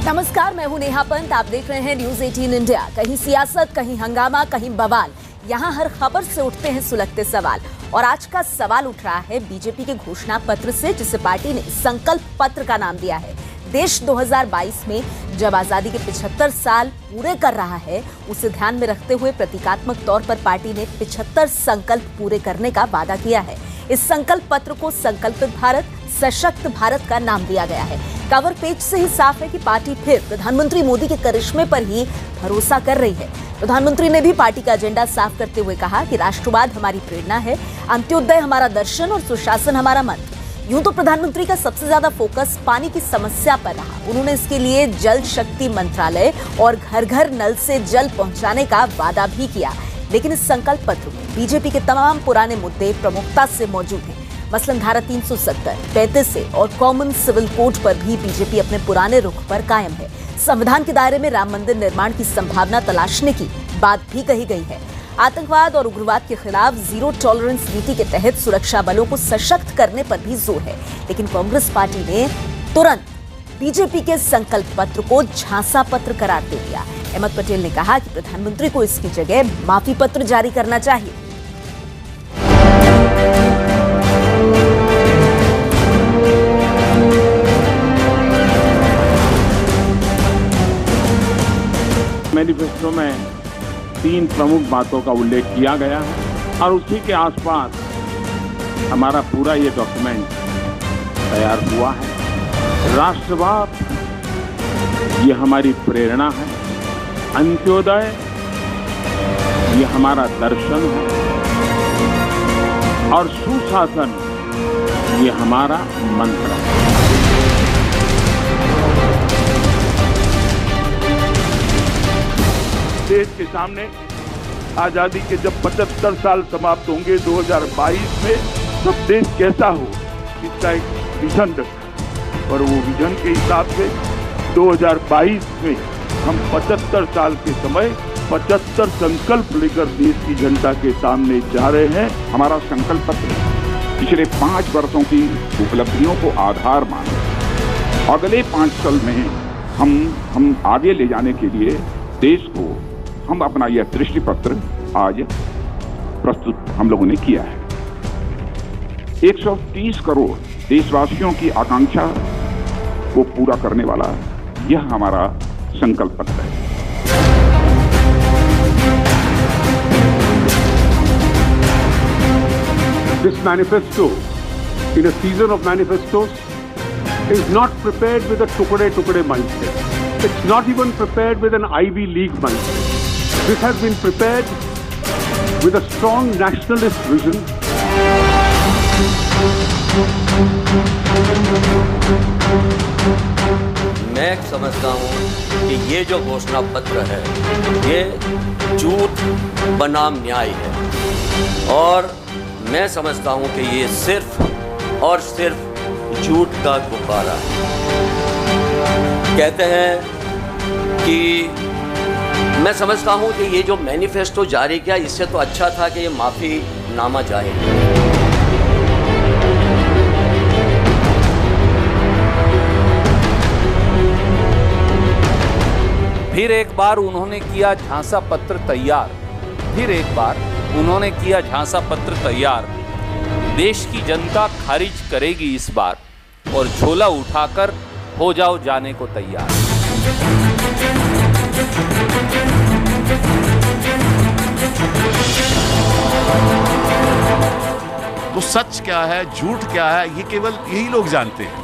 नमस्कार, मैं हूं नेहा पंत। आप देख रहे हैं न्यूज 18 इंडिया। कहीं सियासत, कहीं हंगामा, कहीं बवाल, यहां हर खबर से उठते हैं सुलगते सवाल। और आज का सवाल उठ रहा है बीजेपी के घोषणा पत्र से, जिसे पार्टी ने संकल्प पत्र का नाम दिया है। देश 2022 में जब आजादी के 75 साल पूरे कर रहा है, उसे ध्यान में रखते हुए प्रतीकात्मक तौर पर पार्टी ने 75 संकल्प पूरे करने का वादा किया है। इस संकल्प पत्र को संकल्पित भारत, सशक्त भारत का नाम दिया गया है। कवर पेज से ही साफ है कि पार्टी फिर प्रधानमंत्री मोदी के करिश्मे पर ही भरोसा कर रही है। प्रधानमंत्री ने भी पार्टी का एजेंडा साफ करते हुए कहा कि राष्ट्रवाद हमारी प्रेरणा है, अंत्योदय हमारा दर्शन और सुशासन हमारा मंत्र। यूं तो प्रधानमंत्री का सबसे ज्यादा फोकस पानी की समस्या पर रहा। उन्होंने इसके लिए जल शक्ति मंत्रालय और घर घर नल से जल पहुंचाने का वादा भी किया। लेकिन इस संकल्प पत्र में बीजेपी के तमाम पुराने मुद्दे प्रमुखता से मौजूद हैं। मसलन धारा 370, 35 और कॉमन सिविल कोड पर भी बीजेपी अपने पुराने रुख पर कायम है। संविधान के दायरे में राम मंदिर निर्माण की संभावना तलाशने की बात भी कही गई है। आतंकवाद और उग्रवाद के खिलाफ जीरो टॉलरेंस नीति के तहत सुरक्षा बलों को सशक्त करने पर भी जोर है। लेकिन कांग्रेस पार्टी ने तुरंत बीजेपी के संकल्प पत्र को झांसा पत्र करार दे दिया। अहमद पटेल ने कहा कि प्रधानमंत्री को इसकी जगह माफी पत्र जारी करना चाहिए। मैनिफेस्टो में 3 प्रमुख बातों का उल्लेख किया गया है और उसी के आसपास हमारा पूरा ये डॉक्यूमेंट तैयार हुआ है। राष्ट्रवाद ये हमारी प्रेरणा है, अंत्योदय ये हमारा दर्शन है और सुशासन ये हमारा मंत्र है। देश के सामने आजादी के जब 75 साल समाप्त होंगे 2022 में, तब देश कैसा हो इसका एक विजन रखा और वो विजन के हिसाब से 2022 में हम 75 साल के समय 75 संकल्प लेकर देश की जनता के सामने जा रहे हैं। हमारा संकल्प पत्र पिछले 5 वर्षों की उपलब्धियों को आधार माने अगले 5 साल में हम आगे ले जाने के लिए देश को हम अपना यह दृष्टि पत्र आज प्रस्तुत हम लोगों ने किया है। 130 करोड़ देशवासियों की आकांक्षा को पूरा करने वाला यह हमारा संकल्प पत्र है। This manifesto, in a season of manifestos, is not prepared with a tukade mindset. It's not even prepared with an Ivy League mindset. This has been prepared with a strong nationalist vision. मैं समझता हूँ कि ये जो घोषणा पत्र है ये झूठ बनाम न्याय है और मैं समझता हूँ कि ये सिर्फ और सिर्फ झूठ का गुब्बारा है। कहते हैं कि मैं समझता हूँ कि ये जो मैनिफेस्टो जारी किया इससे तो अच्छा था कि ये माफी नामा जारी किया। फिर एक बार उन्होंने किया झांसा पत्र तैयार। देश की जनता खारिज करेगी इस बार और झोला उठाकर हो जाओ जाने को तैयार। तो सच क्या है, झूठ क्या है, ये केवल यही लोग जानते हैं।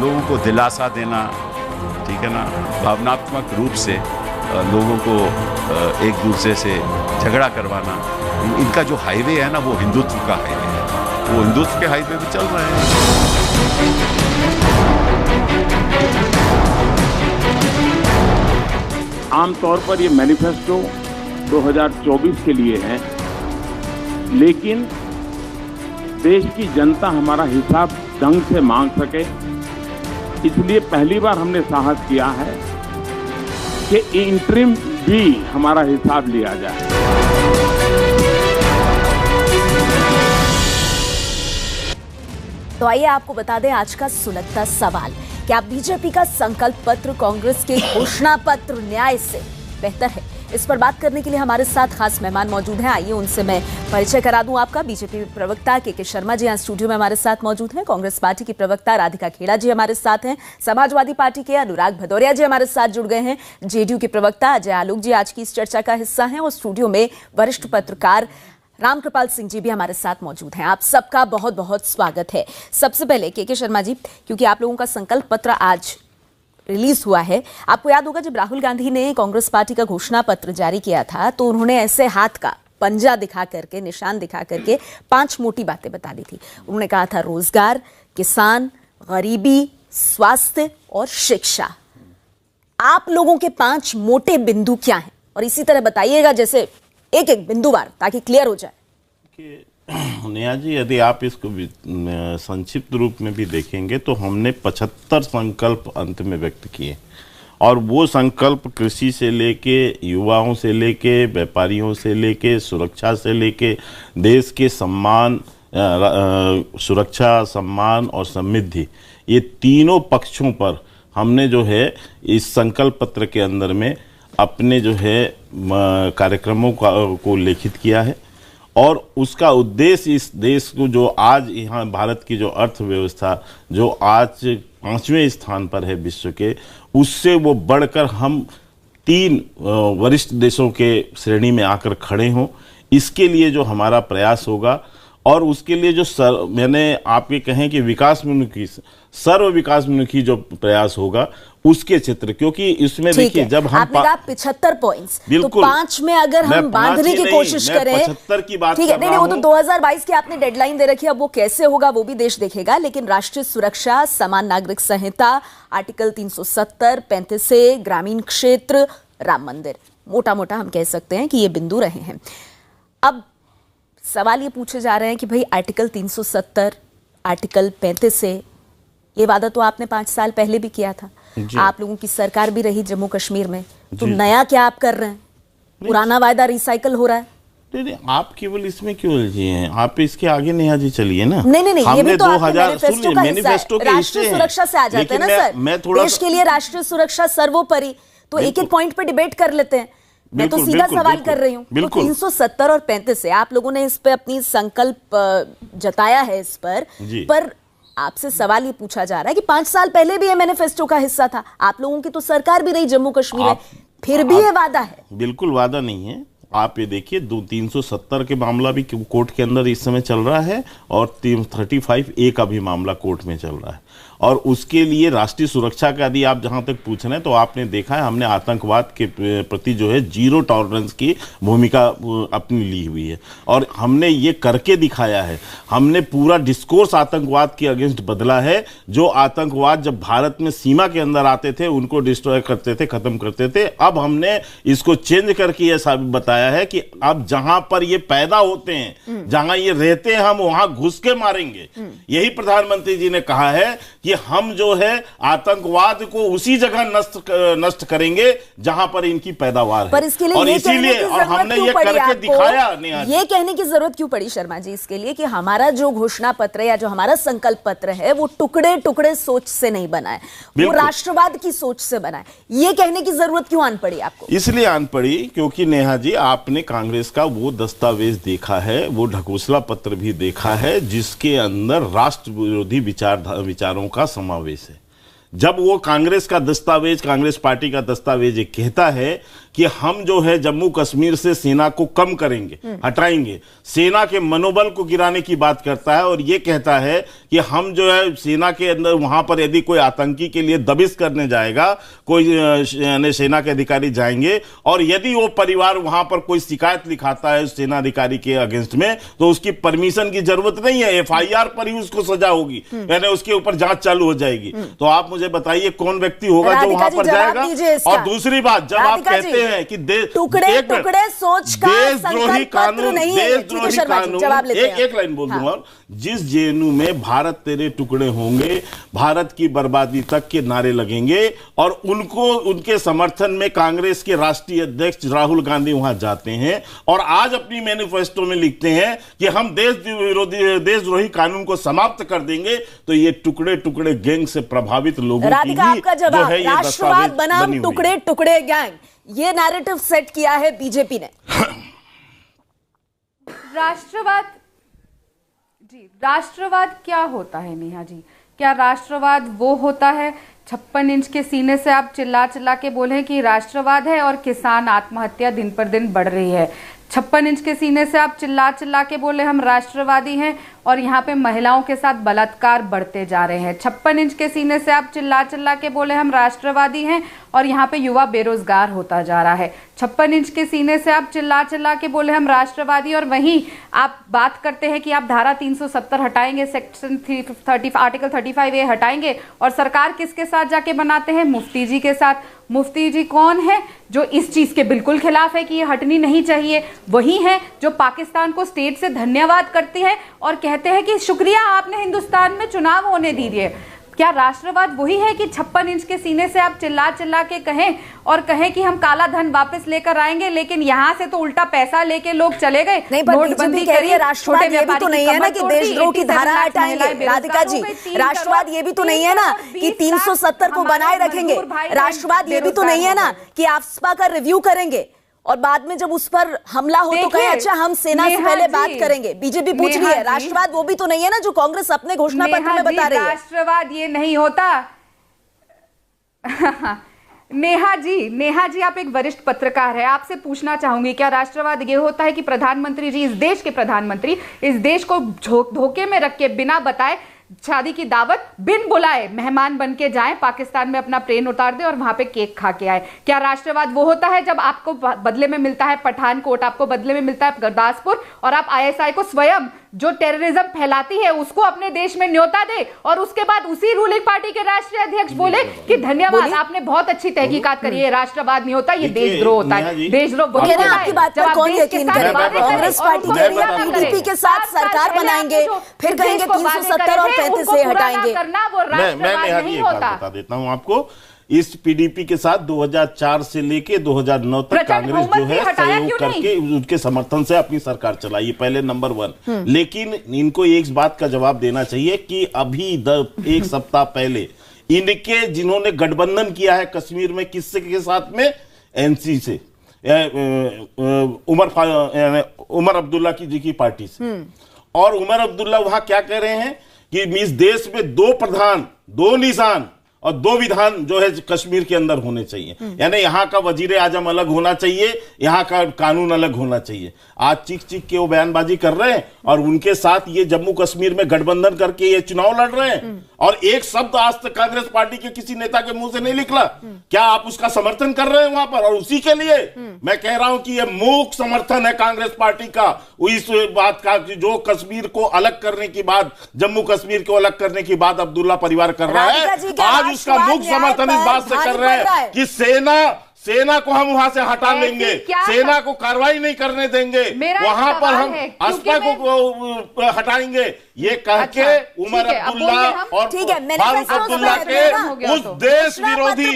लोगों को दिलासा देना, ठीक है ना, भावनात्मक रूप से लोगों को एक दूसरे से झगड़ा करवाना, इनका जो हाईवे है ना वो हिंदुत्व का हाईवे है। वो हिंदुत्व के हाईवे पे चल रहे हैं। आमतौर पर ये मैनिफेस्टो 2024 के लिए है, लेकिन देश की जनता हमारा हिसाब ढंग से मांग सके, इसलिए पहली बार हमने साहस किया है कि इंटरिम भी हमारा हिसाब लिया जाए। तो आइए आपको बता दें आज का सुलगता सवाल। क्या बीजेपी का संकल्प पत्र कांग्रेस के घोषणा पत्र न्याय से बेहतर है? इस पर बात करने के लिए हमारे साथ खास मेहमान मौजूद हैं। आइए उनसे मैं परिचय करा दूं आपका। बीजेपी प्रवक्ता के शर्मा जी यहाँ स्टूडियो में हमारे साथ मौजूद हैं। कांग्रेस पार्टी की प्रवक्ता राधिका खेड़ा जी हमारे साथ हैं। समाजवादी पार्टी के अनुराग भदौरिया जी हमारे साथ जुड़ गए हैं। जेडीयू के प्रवक्ता अजय आलोक जी आज की इस चर्चा का हिस्सा हैं और स्टूडियो में वरिष्ठ पत्रकार रामकृपाल सिंह जी भी हमारे साथ मौजूद हैं। आप सबका बहुत बहुत स्वागत है। सबसे पहले के शर्मा जी, क्योंकि आप लोगों का संकल्प पत्र आज रिलीज हुआ है, आपको याद होगा जब राहुल गांधी ने कांग्रेस पार्टी का घोषणा पत्र जारी किया था तो उन्होंने ऐसे हाथ का पंजा दिखा करके, निशान दिखा करके 5 मोटी बातें बता दी थी। उन्होंने कहा था रोजगार, किसान, गरीबी, स्वास्थ्य और शिक्षा। आप लोगों के 5 मोटे बिंदु क्या हैं? और इसी तरह बताइएगा जैसे एक एक बिंदुवार, ताकि क्लियर हो जाए। नेहा जी, यदि आप इसको संक्षिप्त रूप में भी देखेंगे तो हमने 75 संकल्प अंत में व्यक्त किए और वो संकल्प कृषि से लेके, युवाओं से लेके, व्यापारियों से लेके, सुरक्षा से लेके, देश के सम्मान, सुरक्षा, सम्मान और समृद्धि, ये तीनों पक्षों पर हमने जो है इस संकल्प पत्र के अंदर में अपने जो है कार्यक्रमों को लिखित किया है। और उसका उद्देश्य इस देश को, जो आज यहाँ भारत की जो अर्थव्यवस्था जो आज 5वें स्थान पर है विश्व के, उससे वो बढ़कर हम 3 वरिष्ठ देशों के श्रेणी में आकर खड़े हों, इसके लिए जो हमारा प्रयास होगा। और उसके लिए जो मैंने आप ये कहें कि विकासोन्मुखी, सर्व विकासोन्मुखी जो प्रयास होगा उसके क्षेत्र, क्योंकि इसमें देखिए जब हम आपने कहा 75 पॉइंट्स, तो 5 में अगर हम बांधने की कोशिश करें, 75 की बात ठीक है, नहीं वो तो 2022 की आपने डेडलाइन दे रखी है, अब वो कैसे होगा वो भी देश देखेगा। लेकिन राष्ट्रीय सुरक्षा, समान नागरिक संहिता, आर्टिकल 370, 35A, ग्रामीण क्षेत्र, राम मंदिर, मोटा मोटा हम कह सकते हैं कि ये बिंदु रहे हैं। अब सवाल ये पूछे जा रहे हैं कि भाई आर्टिकल 370, आर्टिकल 35A, ये वादा तो आपने 5 साल पहले भी किया था। आप लोगों की सरकार भी रही जम्मू कश्मीर में, तो नया क्या आप कर रहे हैं? पुराना वायदा रिसाइकल हो रहा है। नहीं, आप केवल इसमें क्यों उलझे हैं? आप इसके आगे नेहा जी चलिए ना। नहीं, ये भी तो मैनिफेस्टो के राष्ट्रीय सुरक्षा से आ जाते हैं ना सर। देश के लिए राष्ट्रीय सुरक्षा सर्वोपरि, तो एक एक पॉइंट पे डिबेट कर लेते हैं। मैं तो सीधा सवाल कर रही हूँ। तो 370 और 35 आप लोगों ने इस पे अपनी संकल्प जताया है इस पर आपसे सवाल ये पूछा जा रहा है कि 5 साल पहले भी ये मैनिफेस्टो का हिस्सा था। आप लोगों की तो सरकार भी रही जम्मू कश्मीर में, फिर भी ये वादा है। बिल्कुल वादा नहीं है। आप ये देखिए 370 के मामला भी कोर्ट के अंदर इस समय चल रहा है और 35A का भी मामला कोर्ट में चल रहा है। और उसके लिए राष्ट्रीय सुरक्षा का यदि आप जहां तक पूछ रहे हैं तो आपने देखा है हमने आतंकवाद के प्रति जो है 0 टॉलरेंस की भूमिका अपनी ली हुई है और हमने ये करके दिखाया है। हमने पूरा डिस्कोर्स आतंकवाद के अगेंस्ट बदला है। जो आतंकवाद जब भारत में सीमा के अंदर आते थे उनको डिस्ट्रॉय करते थे, खत्म करते थे, अब हमने इसको चेंज करके ये साबित बताया है कि अब जहां पर ये पैदा होते हैं, जहां ये रहते हैं, हम वहां घुस के मारेंगे। यही प्रधानमंत्री जी ने कहा है कि हम जो है आतंकवाद को उसी जगह नष्ट करेंगे जहां पर इनकी पैदावार है। पर इसके लिए और इसीलिए और हमने ये करके दिखाया। ये कहने की जरूरत क्यों पड़ी शर्मा जी इसके लिए कि हमारा जो घोषणा पत्र या जो हमारा संकल्प पत्र है वो टुकड़े टुकड़े सोच से नहीं बना है, वो राष्ट्रवाद की सोच से बना है। ये कहने की जरूरत क्यों आन पड़ी आपको? इसलिए आन पड़ी क्योंकि नेहा जी आपने कांग्रेस का वो दस्तावेज देखा है, वो ढकोसला पत्र भी देखा है जिसके अंदर राष्ट्र विरोधी विचारों का समावेश है। जब वो कांग्रेस का दस्तावेज, कांग्रेस पार्टी का दस्तावेज ये कहता है कि हम जो है जम्मू कश्मीर से सेना को कम करेंगे, हटाएंगे, सेना के मनोबल को गिराने की बात करता है और ये कहता है कि हम जो है सेना के अंदर वहां पर यदि कोई आतंकी के लिए दबिश करने जाएगा, कोई सेना के अधिकारी जाएंगे और यदि वो परिवार वहां पर कोई शिकायत लिखाता है सेना अधिकारी के अगेंस्ट में तो उसकी परमिशन की जरूरत नहीं है, FIR पर ही उसको सजा होगी, यानी उसके ऊपर जांच चालू हो जाएगी। तो आप मुझे बताइए कौन व्यक्ति होगा जो वहां पर जाएगा? और दूसरी बात, जब आप कहते हैं कि टुकड़े टुकड़े सोच का देशद्रोही कानून, नहीं है, देशद्रोही कानून, एक लाइन बोल दूंगा, जिस जेएनयू में भारत तेरे टुकड़े होंगे, भारत की बर्बादी तक के नारे लगेंगे और उनको उनके समर्थन में कांग्रेस के राष्ट्रीय अध्यक्ष राहुल गांधी वहां जाते हैं और आज अपनी मैनिफेस्टो में लिखते हैं कि हम देशद्रोही कानून को समाप्त कर देंगे, तो ये टुकड़े टुकड़े गैंग से प्रभावित लोगों की आपका जो जवाब, है ये राष्ट्रवाद बनाम टुकड़े टुकड़े गैंग, ये नैरेटिव सेट किया है बीजेपी ने। राष्ट्रवाद क्या होता है नेहा जी? क्या राष्ट्रवाद वो होता है 56 इंच के सीने से आप चिल्ला चिल्ला के बोले कि राष्ट्रवाद है और किसान आत्महत्या दिन पर दिन बढ़ रही है? 56 इंच के सीने से आप चिल्ला चिल्ला के बोले हम राष्ट्रवादी हैं और यहाँ पे महिलाओं के साथ बलात्कार बढ़ते जा रहे हैं। 56 इंच के सीने से आप चिल्ला चिल्ला के बोले हम राष्ट्रवादी हैं और यहाँ पे युवा बेरोजगार होता जा रहा है। 56 इंच के सीने से आप चिल्ला चिल्ला के बोले हम राष्ट्रवादी और वहीं आप बात करते हैं कि आप धारा 370 हटाएंगे, सेक्शन 30 आर्टिकल 35A हटाएंगे और सरकार किसके साथ जाके बनाते हैं? मुफ्ती जी के साथ। मुफ्ती जी कौन है जो इस चीज के बिल्कुल खिलाफ है कि ये हटनी नहीं चाहिए? वही है जो पाकिस्तान को स्टेट से धन्यवाद करती है और कहते हैं कि शुक्रिया आपने हिंदुस्तान में चुनाव होने दीजिए। क्या राष्ट्रवाद वही है कि 56 इंच के सीने से आप चिल्ला चिल्ला के कहें और कहें कि हम काला धन वापस लेकर आएंगे, लेकिन यहां से तो उल्टा पैसा लेके लोग चले गए? नहीं, बीजेपी कह रही है राष्ट्रवाद ये भी तो नहीं है ना कि देशद्रोह की धारा हटाएंगे। राधिका जी, राष्ट्रवाद ये भी तो नहीं है ना कि 370 को बनाए रखेंगे। राष्ट्रवाद ये भी तो नहीं है ना कि आफ्स्पा का रिव्यू करेंगे और बाद में जब उस पर हमला हो तो कहें अच्छा हम सेना से पहले बात करेंगे। बीजेपी पूछ रही है राष्ट्रवाद वो भी तो नहीं है ना जो कांग्रेस अपने घोषणा पत्र में बता रही है। राष्ट्रवाद ये नहीं होता। नेहा जी आप एक वरिष्ठ पत्रकार है, आपसे पूछना चाहूंगी क्या राष्ट्रवाद ये होता है कि प्रधानमंत्री जी, इस देश के प्रधानमंत्री, इस देश को धोखे में रख के बिना बताए शादी की दावत बिन बुलाए मेहमान बन के जाएं, पाकिस्तान में अपना प्लेन उतार दे और वहां पे केक खा के आए? क्या राष्ट्रवाद वो होता है जब आपको बदले में मिलता है पठानकोट, आपको बदले में मिलता है गुरदासपुर और आप आईएसआई को स्वयं जो टेररिज्म फैलाती है उसको अपने देश में न्योता दे और उसके बाद उसी रूलिंग पार्टी के राष्ट्रीय अध्यक्ष बोले कि धन्यवाद आपने बहुत अच्छी तहकीकात करी है? राष्ट्रवाद नहीं होता, ये देशद्रोह होता है। देशद्रोह वही होता है जब आप देश के साथ कांग्रेस पार्टी कह रही है पीडीपी के साथ सरकार बनाएंगे, फिर कहेंगे 370 और 35 से हटाएंगे। मैं नेहा जी एक बात बता देता हूं आपको, इस पीडीपी के साथ 2004 से लेके 2009 तक कांग्रेस जो है सहयोग करके उनके समर्थन से अपनी सरकार चलाई, पहले नंबर 1। लेकिन इनको एक बात का जवाब देना चाहिए कि अभी एक सप्ताह पहले इनके जिन्होंने गठबंधन किया है कश्मीर में किससे के साथ में? एनसी से, उमर अब्दुल्ला जी की पार्टी से। और उमर अब्दुल्ला वहां क्या कह रहे हैं कि इस देश में 2 प्रधान, 2 निशान और 2 विधान जो है कश्मीर के अंदर होने चाहिए, यानी यहाँ का वजीर आजम अलग होना चाहिए, यहाँ का कानून अलग होना चाहिए। आज चीख चीख के वो बयानबाजी कर रहे हैं और उनके साथ ये जम्मू कश्मीर में गठबंधन करके ये चुनाव लड़ रहे हैं और एक शब्द आज तक कांग्रेस पार्टी के किसी नेता के मुंह से नहीं निकला। क्या आप उसका समर्थन कर रहे हैं वहां पर? और उसी के लिए मैं कह रहा हूं कि ये मूक समर्थन है कांग्रेस पार्टी का इस बात का कि जो कश्मीर को अलग करने की बात, जम्मू कश्मीर को अलग करने की बात अब्दुल्ला परिवार कर रहा है। आज उसका मुख्य समर्थन इस बात से कर रहे हैं कि सेना को हम वहां से हटा लेंगे, सेना को कार्रवाई नहीं करने देंगे, वहां पर हम आफ्स्पा को हटाएंगे, ये कह के उमर अब्दुल्ला और फारूक अब्दुल्ला के उस देश विरोधी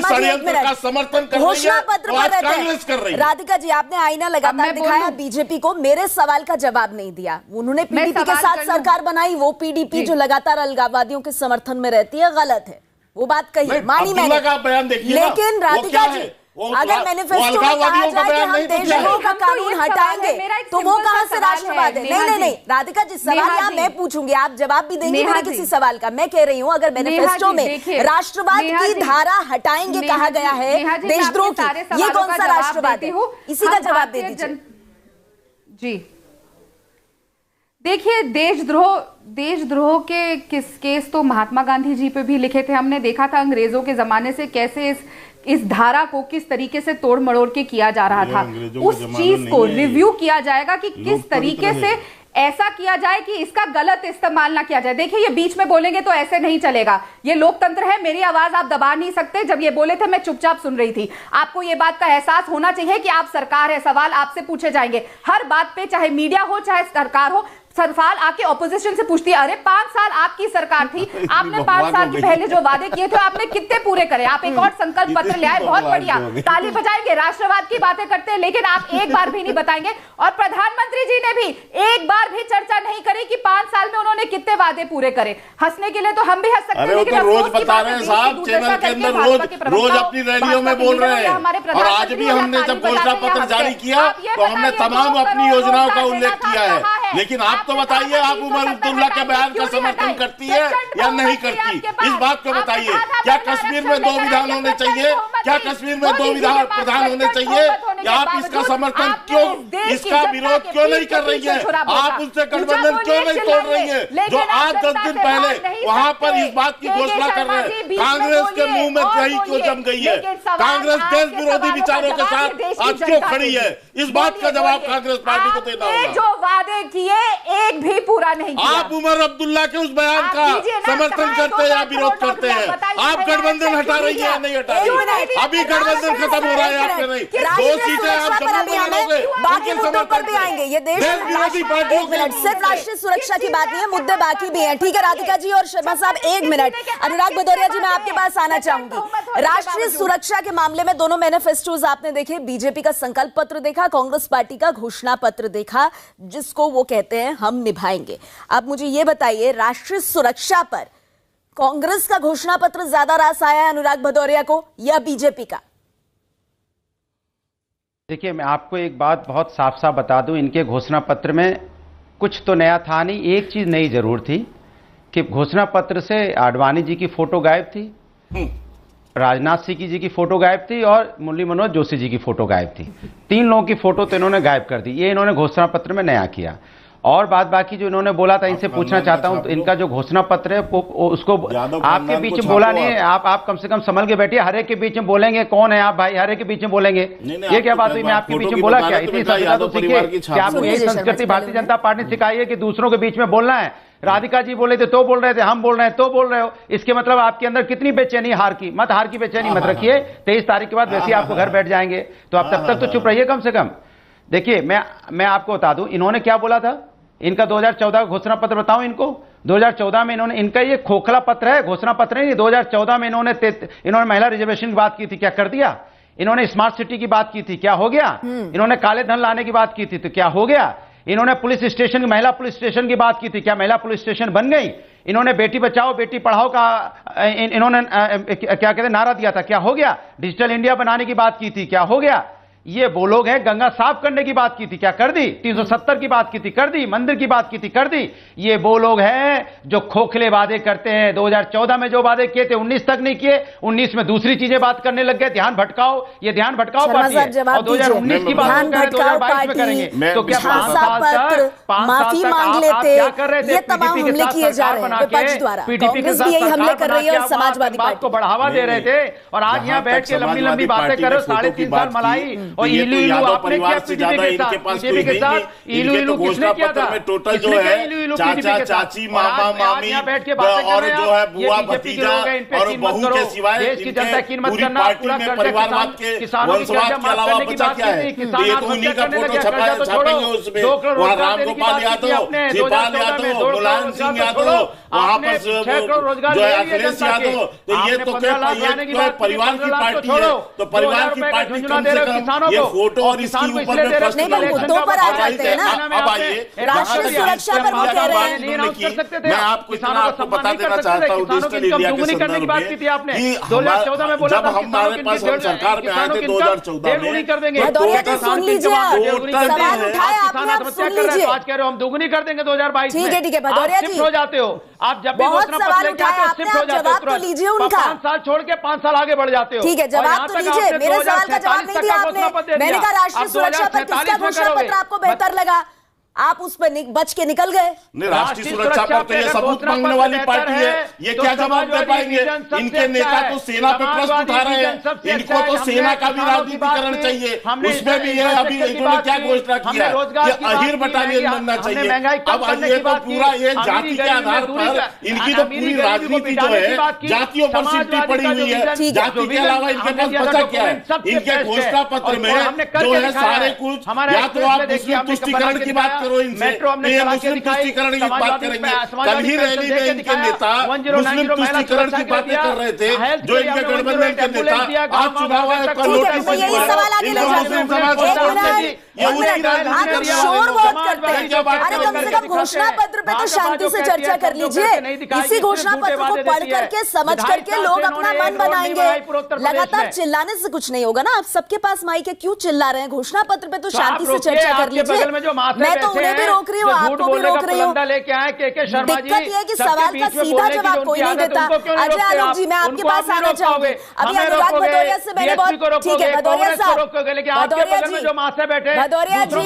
षड्यंत्र का समर्थन कर रही है तो आज कांग्रेस कर रही है। राधिका जी, आपने आईना लगातार दिखाया बीजेपी को, मेरे सवाल का जवाब नहीं दिया। उन्होंने पीडीपी के साथ सरकार बनाई, वो पीडीपी जो लगातार अलगाववादियों के समर्थन में रहती है, गलत है वो बात कही, मानी मैंने। बयान देखिए, लेकिन राधिका जी अगर मैनिफेस्टो में कहा जाए कि हम देशद्रोह का कानून हटाएंगे तो वो कहां से राष्ट्रवाद है? नहीं, राधिका जी सवाल यहाँ मैं पूछूंगी, आप जवाब भी देंगे मेरे किसी सवाल का। मैं कह रही हूँ अगर मैनिफेस्टो में राष्ट्रवाद की धारा हटाएंगे कहा गया है देशद्रोह की, ये कौन सा राष्ट्रवाद है? इसी का जवाब दे दीजिए जी। देखिए, देशद्रोह के केस तो महात्मा गांधी जी पे भी लिखे थे। हमने देखा था अंग्रेजों के जमाने से कैसे इस धारा को किस तरीके से तोड़ मड़ोड़ के किया जा रहा था। उस चीज को रिव्यू किया जाएगा कि किस तरीके से ऐसा किया जाए कि इसका गलत इस्तेमाल ना किया जाए। देखिए, ये बीच में बोलेंगे तो ऐसे नहीं चलेगा, ये लोकतंत्र है, मेरी आवाज आप दबा नहीं सकते। जब ये बोले थे मैं चुपचाप सुन रही थी। आपको ये बात का एहसास होना चाहिए कि आप सरकार है, सवाल आपसे पूछे जाएंगे हर बात पे, चाहे मीडिया हो चाहे सरकार हो, सवाल आके ऑपोजिशन से पूछती है, अरे 5 साल आपकी सरकार थी, आपने 5 साल के पहले जो वादे किए थे आपने कितने पूरे करे? आप एक और संकल्प पत्र ले आए, बहुत बढ़िया, ताली बजाएंगे। राष्ट्रवाद की बातें करते हैं, लेकिन आप एक बार भी नहीं बताएंगे। और प्रधानमंत्री जी ने भी एक बार भी चर्चा नहीं करी कि 5 साल में उन्होंने कितने वादे पूरे करे। हंसने के लिए तो हम भी हंस सकते हैं, लेकिन रोज बता रहे हैं साहब, चैनल के अंदर रोज अपनी रैलियों में बोल रहे हैं। और आज भी हमने जब घोषणा पत्र जारी किया तो हमने तमाम अपनी योजनाओं का उल्लेख किया है। लेकिन आप तो बताइए, आप उमर अब्दुल्ला के बयान का समर्थन करती है या नहीं करती? इस बात को बताइए। क्या कश्मीर में 2 विधान होने चाहिए? क्या कश्मीर में 2 विधान प्रधान होने चाहिए? क्या आप इसका समर्थन क्यों, इसका विरोध क्यों नहीं कर रही है? आप उससे गठबंधन क्यों नहीं तोड़ रही है? जो आज 10 दिन पहले वहां पर इस बात की घोषणा कर रहे हैं, कांग्रेस के मुंह में दही क्यों जम गई है? कांग्रेस देश विरोधी विचारों के साथ आज क्यों खड़ी है? इस बात का जवाब कांग्रेस पार्टी को देना होगा। जो वादे किए एक भी पूरा नहीं किया। आप उमर अब्दुल्ला के उस बयान का समर्थन करते हैं या विरोध करते हैं? आप गठबंधन हटा रही है या नहीं हटा रही है? अभी गठबंधन खत्म हो रहा है आपके नहीं, 2 सीटें आप बाकी मुद्दों पर भी आएंगे। ये देश विरोधी पार्टियों, सिर्फ राष्ट्रीय सुरक्षा की बात नहीं है, मुद्दे बाकी भी हैं। ठीक है राधिका जी और शर्मा साहब, 1 मिनट। अनुराग भदौरिया जी, मैं आपके पास आना चाहूंगी। राष्ट्रीय सुरक्षा के मामले में दोनों मैनिफेस्टोज आपने देखे, बीजेपी का संकल्प पत्र देखा, कांग्रेस पार्टी का घोषणा पत्र देखा, जिसको वो कहते हैं हम निभाएंगे। अब मुझे ये बताइए, राष्ट्रीय सुरक्षा पर कांग्रेस का घोषणा पत्र ज्यादा रास आया है अनुराग भदौरिया को या बीजेपी का? देखिए, मैं आपको एक बात बहुत साफ साफ बता दूं, इनके घोषणा पत्र में कुछ तो नया था नहीं। एक चीज नई जरूर थी कि घोषणा पत्र से आडवाणी जी की फोटो गायब थी, राजनाथ सिंह जी की फोटो गायब थी और मुरली मनोहर जोशी जी की फोटो गायब थी। 3 लोगों की फोटो तो इन्होंने गायब कर दी। ये इन्होंने घोषणा पत्र में नया किया। और बात बाकी जो इन्होंने बोला था, इनसे पूछना चाहता हूं, तो इनका जो घोषणा पत्र है उसको आपके बीच में बोला नहीं है। आप कम से कम संभल के बैठिए। हर एक के बीच में बोलेंगे, कौन है आप भाई? हर एक के बीच में बोलेंगे, ये क्या बात हुई? मैं आपके बीच में बोला क्या? इतनी सभ्यता तो सीखिए कि आपको यही संस्कृति भारतीय जनता पार्टी सिखाई है कि दूसरों के बीच में बोलना है। राधिका जी बोले थे तो बोल रहे थे, हम बोल रहे हैं तो बोल रहे हो। इसके मतलब आपके अंदर कितनी बेचैनी, हार की बेचैनी मत रखिए। 23 तारीख के बाद वैसे ही आपको घर बैठ जाएंगे, तो आप तब तक तो चुप रहिए कम से कम। देखिए, मैं आपको बता दूं, इन्होंने क्या बोला था। इनका 2014 का घोषणा पत्र बताऊं इनको। 2014 में इन्होंने, इनका ये खोखला पत्र है, घोषणा पत्र नहीं। 2014 में इन्होंने महिला रिजर्वेशन की बात की थी, क्या कर दिया? इन्होंने स्मार्ट सिटी की बात की थी, क्या हो गया? इन्होंने काले धन लाने की बात की थी, तो क्या हो गया? इन्होंने पुलिस स्टेशन, महिला पुलिस स्टेशन की बात की थी, क्या महिला पुलिस स्टेशन बन गई? इन्होंने बेटी बचाओ बेटी पढ़ाओ का इन्होंने क्या कहते हैं नारा दिया था, क्या हो गया? डिजिटल इंडिया बनाने की बात की थी, क्या हो गया? ये वो लोग हैं, गंगा साफ करने की बात की थी, क्या कर दी? 370 की बात की थी, कर दी। मंदिर की बात की थी, कर दी। ये वो लोग हैं जो खोखले वादे करते हैं। 2014 में जो वादे किए थे 19 तक नहीं किए, 19 में दूसरी चीजें बात करने लग गए। ध्यान भटकाओ, ये ध्यान भटकाओ पार्टी है। और 2019 की बात 2022 में करेंगे, तो क्या 5 साल तक माफी मांग लेते? ये तमाम हमले किए जा रहे हैं विपक्ष द्वारा, कांग्रेस भी यही हमले कर रही है और समाजवादी पार्टी को बढ़ावा दे रहे थे। और आज यहाँ बैठ के लंबी लंबी बातें करो, 3.5 साल मलाई और इलू इलू आपने किया बीजेपी के साथ। इलू इलू किसने किया था? टोटल जो है चाचा चाची मामा मामी और जो है बुआ भतीजा और बहू के सिवाय देश की जनता की मत करना, पूरा परिवारवाद के वंशवाद के अलावा बचा क्या है? ये तो उन्हीं का फोटो छापेंगे उसमें। वहाँ राम गोपाल यादव, शिवपाल यादव, मुलायम सिंह यादव, वहाँ पर जो है अखिलेश यादव, तो ये तो परिवार की पार्टी है। तो परिवार की पार्टी कम से कम ये फोटो और इसकी ऊपर में प्रश्न मुद्दों पर आ जाते हैं ना। अब आइए, राष्ट्रीय सुरक्षा पर वो कह रहे हैं। मैं आपको इतना आपको बता देना चाहता हूँ डिजिटल इंडिया के संदर्भ में कि 2014 में जब हमारे पास हम सरकार में आए थे 2014 में, भदौरिया सुन लीजिए, सवाल उठाए आपने, आप सुन लीजिए। आज कह रहे हो हम दोगुनी कर देंगे 2022 में। ठीक है भदौरिया जी, हो जाते हो आप। जब भी बहुत सवाल उठाए आपने, आप जवाब तो लीजिए उनका। 5 साल छोड़ के 5 साल आगे बढ़ जाते हो। ठीक है, जवाब तो लीजिए। मेरे सवाल का जवाब नहीं दिया आपने। मैंने कहा राष्ट्रीय सुरक्षा पर किसका घोषणा पत्र आपको बेहतर लगा? आप उस पर बच के निकल गए। राष्ट्रीय सुरक्षा पर तो ये सबूत मांगने वाली पार्टी है, ये क्या जवाब दे पाएंगे? इनके नेता तो सेना पे प्रश्न उठा रहे हैं, इनको तो सेना का भी राजनीतिकरण चाहिए। उसमें भी ये अभी इन्होंने क्या घोषणा किया कि अहिर बटालियन बनना चाहिए। अब ये तो पूरा ये जाति के आधार पर इनकी तो पूरी राजनीति जो है जातियों पर सिमटी पड़ी हुई है। जाति के अलावा इनके पास बचा क्या है? इनके घोषणा पत्र में जो है सारे कुछ, या तो आप मुस्लिम तुष्टीकरण की बात करो इनसे। मेट्रो हमने चला के दिखाई, तुष्टिकरण की बात करेंगे। कल ही रैली में इनके नेता मुस्लिम तुष्टिकरण की बातें कर रहे थे, जो इनके गठबंधन के नेता आज चुनाव आयोग का नोटिस आप शोर बहुत करते हैं। अरे कम से कम घोषणा पत्र पे तो शांति से चर्चा कर लीजिए। इसी घोषणा पत्र को पढ़ करके समझ करके लोग अपना मन बनाएंगे। लगातार चिल्लाने से कुछ नहीं होगा ना। आप सबके पास माइक है, क्यों चिल्ला रहे हैं? घोषणा पत्र पे तो शांति से चर्चा कर लीजिए। मैं तो उन्हें भी रोक रही हूँ, आपको भी रोक रही हूँ। दिक्कत यह है कि सवाल का सीधा जवाब कोई नहीं देता। अजय आलोक जी, मैं आपके पास आना चाहूंगी। अभी अनुराग भदौरिया से मैंने बहुत, ठीक है भदौरिया साहब, भदौरिया जी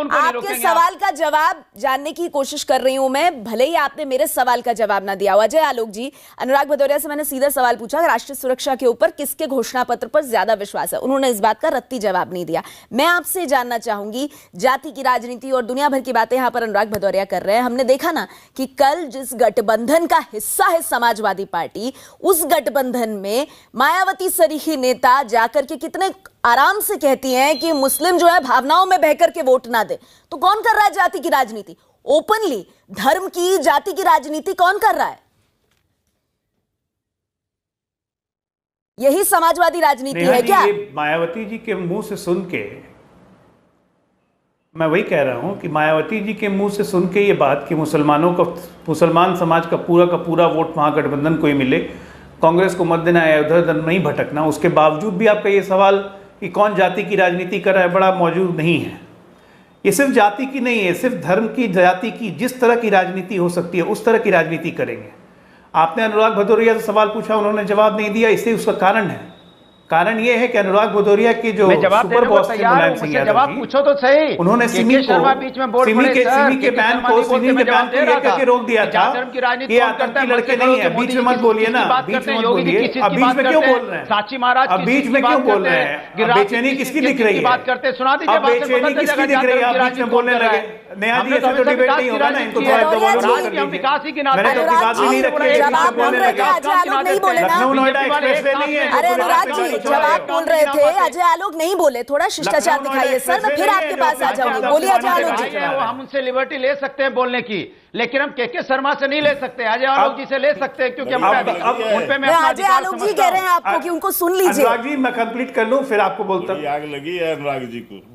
आपके सवाल का जवाब जानने की कोशिश कर रही हूं मैं, भले ही आपने मेरे सवाल का जवाब ना दिया हो। अजय आलोक जी, अनुराग भदौरिया से मैंने सीधा सवाल पूछा, राष्ट्रीय सुरक्षा के ऊपर किसके घोषणा पत्र पर ज्यादा विश्वास है? उन्होंने इस बात का रत्ती जवाब नहीं दिया। मैं आपसे जानना चाहूंगी, जाति की राजनीति और दुनिया भर की बातें यहां पर अनुराग भदौरिया कर रहे हैं। हमने देखा ना कि कल जिस गठबंधन का हिस्सा है समाजवादी पार्टी, उस गठबंधन में मायावती सरीखी नेता जाकर के कितने आराम से कहती हैं कि मुस्लिम जो है भावनाओं में बहकर के वोट ना दे। तो कौन कर रहा है जाति की राजनीति? ओपनली धर्म की, जाति की राजनीति कौन कर रहा है? यही समाजवादी राजनीति है क्या? मायावती जी के मुंह से सुन के, मैं वही कह रहा हूं कि मायावती जी के मुंह से सुन के ये बात कि मुसलमान समाज का पूरा वोट महागठबंधन को ही मिले, कांग्रेस को मत देना है, उधर नहीं भटकना, उसके बावजूद भी आपका ये सवाल कि कौन जाति की राजनीति कर रहा है बड़ा मौजूद नहीं है। ये सिर्फ जाति की नहीं है, सिर्फ धर्म की, जाति की, जिस तरह की राजनीति हो सकती है उस तरह की राजनीति करेंगे। आपने अनुराग भदौरिया से सवाल पूछा, उन्होंने जवाब नहीं दिया, इससे उसका कारण है। कारण ये है कि अनुराग भदौरिया की जो सुपर बॉस थे मुलायम सिंह यादव जी, पूछो तो सही, उन्होंने सिमी के बैन को लेकर के रोक दिया था कि आतंकी लड़के नहीं है। बीच में मत बोलिए ना, बीच में मत बोलिए। अब बीच में क्यों बोल रहे हैं? साची महाराज अब बीच में क्यों बोल रहे हैं? बेचैनी किसकी दिख रही है? बात करते सुना दीजिए। अब बेचैनी किसकी दिख रही है? आप बीच में बोलने लगे। नेहा जी, ऐसे तो डिबेट नहीं होगा ना, इनको थोड़ा विकास ही की नाम मैंने तो विकास भी नहीं रखे, लखनऊ नोएडा एक्सप्रेसवे नहीं है। अरे अनुराग जी जवाब बोल रहे थे, अजय आलोक नहीं बोले, थोड़ा शिष्टाचार दिखाइए सर। मैं फिर आपके पास आ जाऊंगी, बोलिए अजय आलोक जी। हम उनसे लिबर्टी ले सकते हैं बोलने की, लेकिन हम के शर्मा से नहीं ले सकते, अजय आलोक जी से ले सकते हैं, क्योंकि अजय आलोक जी कह रहे हैं आपको कि उनको सुन लीजिए। अनुराग जी मैं कंप्लीट कर लूं फिर आपको बोलता हूं। आग लगी है अनुराग जी को।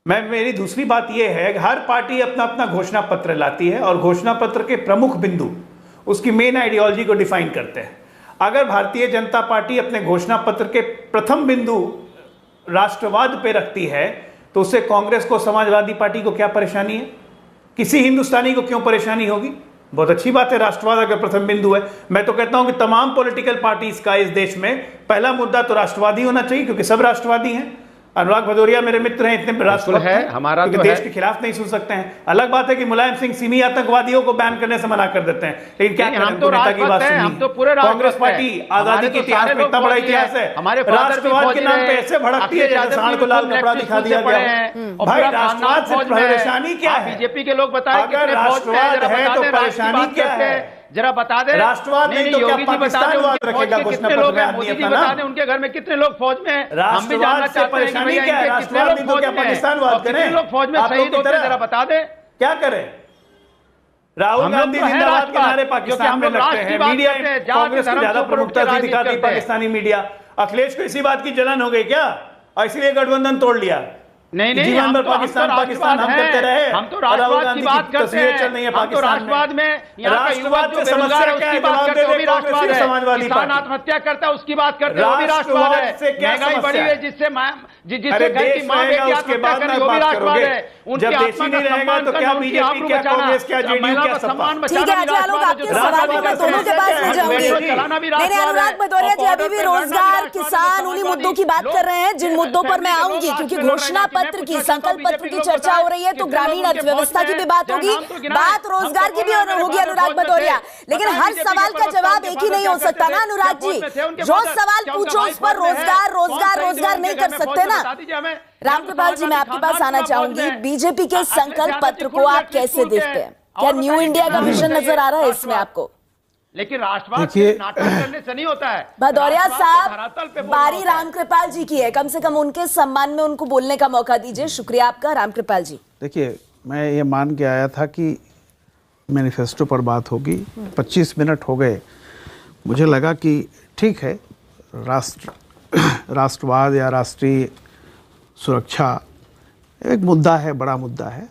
मेरी दूसरी बात यह है कि हर पार्टी अपना अपना घोषणा पत्र लाती है और घोषणा पत्र के प्रमुख बिंदु उसकी मेन आइडियोलॉजी को डिफाइन करते हैं। अगर भारतीय जनता पार्टी अपने घोषणा पत्र के प्रथम बिंदु राष्ट्रवाद पे रखती है तो उससे कांग्रेस को, समाजवादी पार्टी को क्या परेशानी है? किसी हिंदुस्तानी को क्यों परेशानी होगी? बहुत अच्छी बात है, राष्ट्रवाद अगर प्रथम बिंदु है। मैं तो कहता हूं कि तमाम पॉलिटिकल पार्टीज का इस देश में पहला मुद्दा तो राष्ट्रवादी होना चाहिए, क्योंकि सब राष्ट्रवादी हैं। अनुराग भदौरिया मेरे मित्र हैं, इतने राष्ट्रभक्त है हमारा तो देश के खिलाफ नहीं सुन सकते हैं। अलग बात है कि मुलायम सिंह सिमी आतंकवादियों को बैन करने से मना कर देते हैं, लेकिन क्या हम तो नेता की बात सुनिए। हम तो पूरे कांग्रेस पार्टी आजादी के इतिहास में इतना बड़ा इतिहास है, राष्ट्रवाद के नाम पे ऐसे भड़कती है जैसे सांड को लाल कपड़ा दिखा दिया गया। भाई राष्ट्रवाद से परेशानी क्या है? बीजेपी के लोग बताएं अगर राष्ट्रवाद है तो परेशानी क्या है? जरा बता दे। राष्ट्रवाद नहीं तो क्या पाकिस्तानवाद रखेगा? कितने लोग हैं? मोदी जी बता दें उनके घर में कितने लोग फौज में हैं? हम भी जानना चाहते हैं कि भैया इनके कितने लोग फौज में हैं? कितने लोग फौज में शहीद होते हैं? जरा बता दे। क्या करें? राहुल गांधी जिंदाबाद के नारे पाकिस्तान में लगते हैं, मीडिया कांग्रेस की ज्यादा प्रमुखता से दिखाती है, पाकिस्तानी मीडिया। अखिलेश को इसी बात की जलन हो गई क्या, और इसलिए गठबंधन तोड़ लिया? नहीं जीवन भर पाकिस्तान पाकिस्तान हम करते रहे। हम तो राष्ट्रवाद की बात करते हैं, चल रही है हम तो राष्ट्रवाद में राष्ट्रवाद से समस्या क्या है? बात करते हैं, वो भी राष्ट्रवाद है। समाजवादी किसान आत्महत्या करता है उसकी बात करते हैं, वो भी राष्ट्रवाद है। महंगाई बढ़ी है जिससे घर की मां बेटी आत्महत्या कर रही, वो भी राष्ट्रवाद है। उनकी आत्मा का सम्मान करना, उनकी आबरू बचाना, महिला का सम्मान बचाना भी राष्ट्रवाद है। दोनों के पास ले जाऊंगी। अनुराग भदौरिया जी अभी भी रोजगार, किसान, उन्हीं मुद्दों की बात कर रहे हैं जिन मुद्दों पर मैं आऊंगी, क्योंकि घोषणा पत्र की, संकल्प पत्र की चर्चा हो रही है तो ग्रामीण अर्थव्यवस्था की भी बात होगी, बात रोजगार की भी होगी अनुराग भदौरिया। लेकिन हर सवाल का जवाब एक ही नहीं हो सकता ना अनुराग जी। जो सवाल पूछो उस पर रोजगार रोजगार रोजगार नहीं कर सकते ना। रामकृपाल जी मैं आपके पास आना चाहूंगी। बीजेपी के संकल्प पत्र को आप कैसे देखते हैं? क्या न्यू इंडिया का विजन नजर आ रहा है इसमें आपको? लेकिन राष्ट्रवाद से नाटक करने से नहीं होता है। भदौरिया साहब बारी रामकृपाल जी की है, कम से कम उनके सम्मान में उनको बोलने का मौका दीजिए। शुक्रिया आपका रामकृपाल जी। देखिए मैं ये मान के आया था कि मैनिफेस्टो पर बात होगी। 25 मिनट हो गए, मुझे लगा कि ठीक है, राष्ट्रवाद या राष्ट्रीय सुरक्षा एक मुद्दा है, बड़ा मुद्दा है।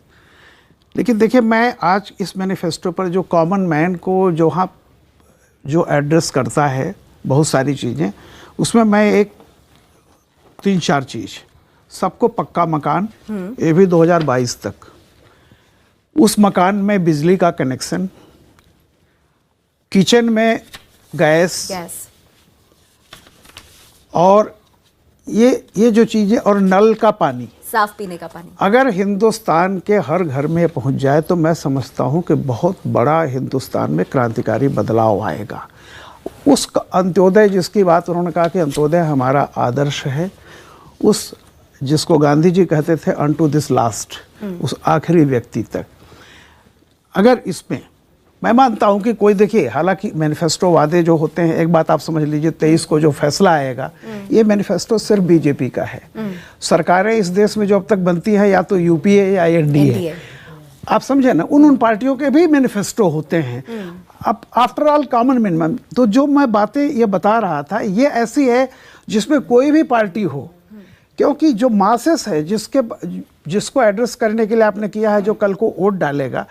लेकिन देखिए, मैं आज इस मैनिफेस्टो पर जो कॉमन मैन को जो एड्रेस करता है बहुत सारी चीज़ें, उसमें मैं एक 3-4 चीज़, सबको पक्का मकान, ये भी 2022 तक, उस मकान में बिजली का कनेक्शन, किचन में गैस और ये जो चीज़ें, और नल का पानी, साफ पीने का पानी, अगर हिंदुस्तान के हर घर में पहुंच जाए तो मैं समझता हूं कि बहुत बड़ा हिंदुस्तान में क्रांतिकारी बदलाव आएगा। उस अंत्योदय जिसकी बात उन्होंने कहा कि अंत्योदय हमारा आदर्श है, उस जिसको गांधी जी कहते थे अनटू दिस लास्ट, उस आखिरी व्यक्ति तक, अगर इसमें मैं मानता हूं कि कोई, देखिए हालांकि मैनिफेस्टो वादे जो होते हैं, एक बात आप समझ लीजिए, 23 को जो फैसला आएगा, ये मैनिफेस्टो सिर्फ बीजेपी का है। सरकारें इस देश में जो अब तक बनती है या तो यूपीए या एनडीए, आप समझे ना, उन पार्टियों के भी मैनिफेस्टो होते हैं। अब आफ्टर ऑल कॉमन मिनिमम, तो जो मैं बातें ये बता रहा था, ये ऐसी है जिसमें कोई भी पार्टी हो, क्योंकि जो मासेस है जिसको एड्रेस करने के लिए आपने किया है, जो कल को वोट डालेगा,